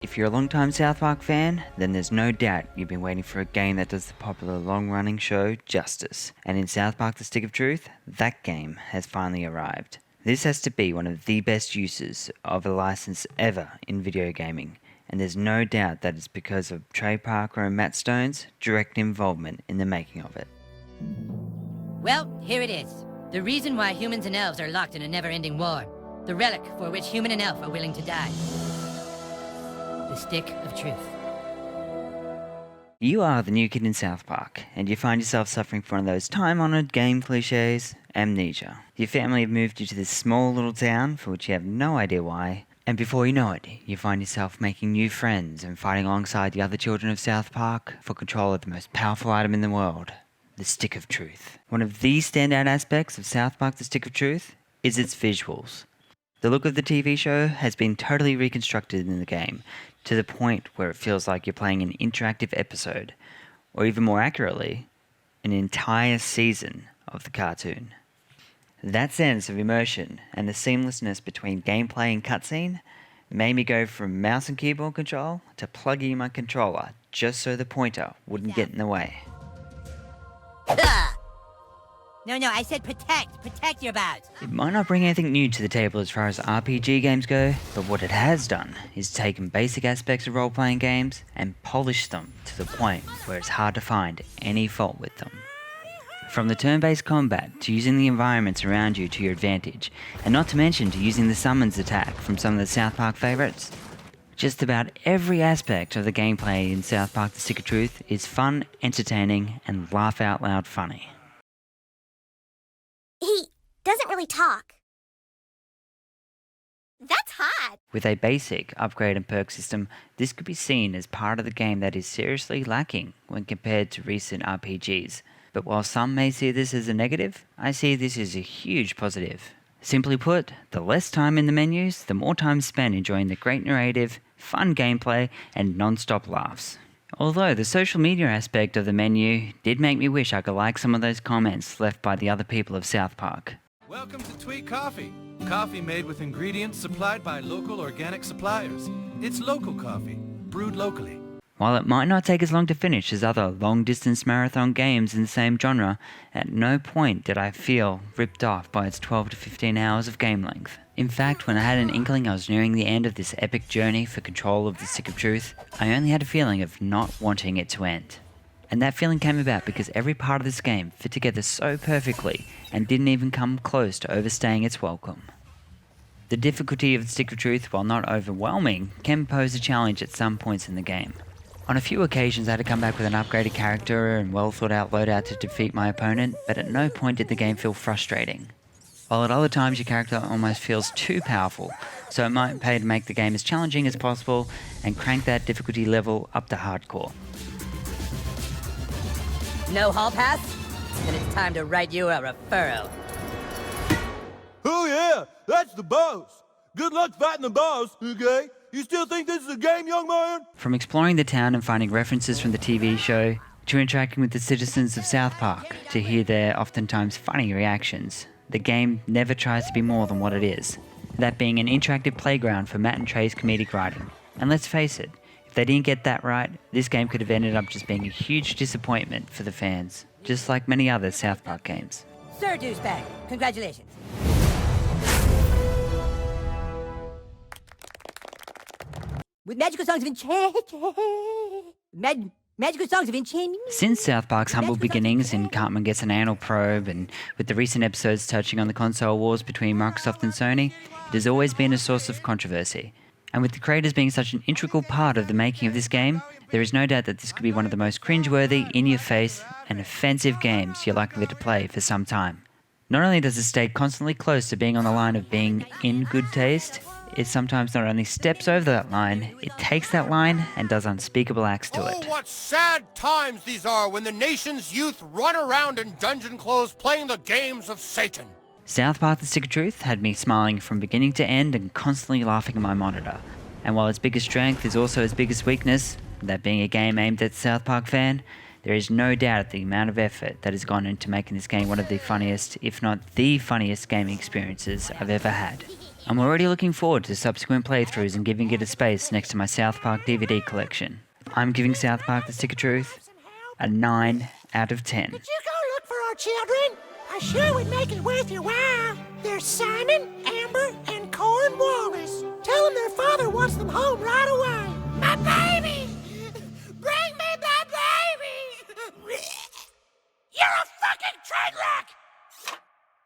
If you're a long-time South Park fan, then there's no doubt you've been waiting for a game that does the popular long-running show justice. And in South Park The Stick of Truth, that game has finally arrived. This has to be one of the best uses of a license ever in video gaming, and there's no doubt that it's because of Trey Parker and Matt Stone's direct involvement in the making of it. Well, here it is. The reason why humans and elves are locked in a never-ending war. The relic for which human and elf are willing to die. The Stick of Truth. You are the new kid in South Park, and you find yourself suffering from one of those time-honoured game cliches, amnesia. Your family have moved you to this small little town for which you have no idea why, and before you know it, you find yourself making new friends and fighting alongside the other children of South Park for control of the most powerful item in the world, the Stick of Truth. One of the standout aspects of South Park The Stick of Truth is its visuals. The look of the TV show has been totally reconstructed in the game, to the point where it feels like you're playing an interactive episode, or even more accurately, an entire season of the cartoon. That sense of immersion and the seamlessness between gameplay and cutscene made me go from mouse and keyboard control to plugging in my controller just so the pointer wouldn't get in the way. No, I said protect. Protect your bows. It might not bring anything new to the table as far as RPG games go, but what it has done is taken basic aspects of role-playing games and polished them to the point where it's hard to find any fault with them. From the turn-based combat to using the environments around you to your advantage, and not to mention to using the summons attack from some of the South Park favourites, just about every aspect of the gameplay in South Park The Stick of Truth is fun, entertaining, and laugh-out-loud funny. He doesn't really talk. That's hot! With a basic upgrade and perk system, this could be seen as part of the game that is seriously lacking when compared to recent RPGs. But while some may see this as a negative, I see this as a huge positive. Simply put, the less time in the menus, the more time spent enjoying the great narrative, fun gameplay, and non-stop laughs. Although the social media aspect of the menu did make me wish I could like some of those comments left by the other people of South Park. Welcome to Tweet Coffee. Coffee made with ingredients supplied by local organic suppliers. It's local coffee, brewed locally. While it might not take as long to finish as other long-distance marathon games in the same genre, at no point did I feel ripped off by its 12 to 15 hours of game length. In fact, when I had an inkling I was nearing the end of this epic journey for control of the Stick of Truth, I only had a feeling of not wanting it to end. And that feeling came about because every part of this game fit together so perfectly and didn't even come close to overstaying its welcome. The difficulty of the Stick of Truth, while not overwhelming, can pose a challenge at some points in the game. On a few occasions I had to come back with an upgraded character and well thought out loadout to defeat my opponent, but at no point did the game feel frustrating. While at other times your character almost feels too powerful, so it might pay to make the game as challenging as possible and crank that difficulty level up to hardcore. No hall pass? Then it's time to write you a referral. Oh yeah, that's the boss. Good luck fighting the boss, okay? You still think this is a game, young man? From exploring the town and finding references from the TV show, to interacting with the citizens of South Park to hear their oftentimes funny reactions, the game never tries to be more than what it is. That being an interactive playground for Matt and Trey's comedic writing. And let's face it, if they didn't get that right, this game could have ended up just being a huge disappointment for the fans, just like many other South Park games. Sir Douchebag, congratulations. With magical songs of magical songs of enchantment. Since South Park's humble beginnings in Cartman Gets an Anal Probe, and with the recent episodes touching on the console wars between Microsoft and Sony, it has always been a source of controversy. And with the creators being such an integral part of the making of this game, there is no doubt that this could be one of the most cringeworthy, in-your-face, and offensive games you're likely to play for some time. Not only does it stay constantly close to being on the line of being in good taste, it sometimes not only steps over that line, it takes that line and does unspeakable acts to it. Oh, what sad times these are when the nation's youth run around in dungeon clothes playing the games of Satan. South Park The Stick of Truth had me smiling from beginning to end and constantly laughing at my monitor. And while its biggest strength is also its biggest weakness, that being a game aimed at the South Park fan, there is no doubt the amount of effort that has gone into making this game one of the funniest, if not the funniest gaming experiences I've ever had. I'm already looking forward to subsequent playthroughs and giving it a space next to my South Park DVD collection. I'm giving South Park The Stick of Truth a 9 out of 10. Could you go look for our children? I sure would make it worth your while. There's Simon, Amber, and Cornwallis. Tell them their father wants them home right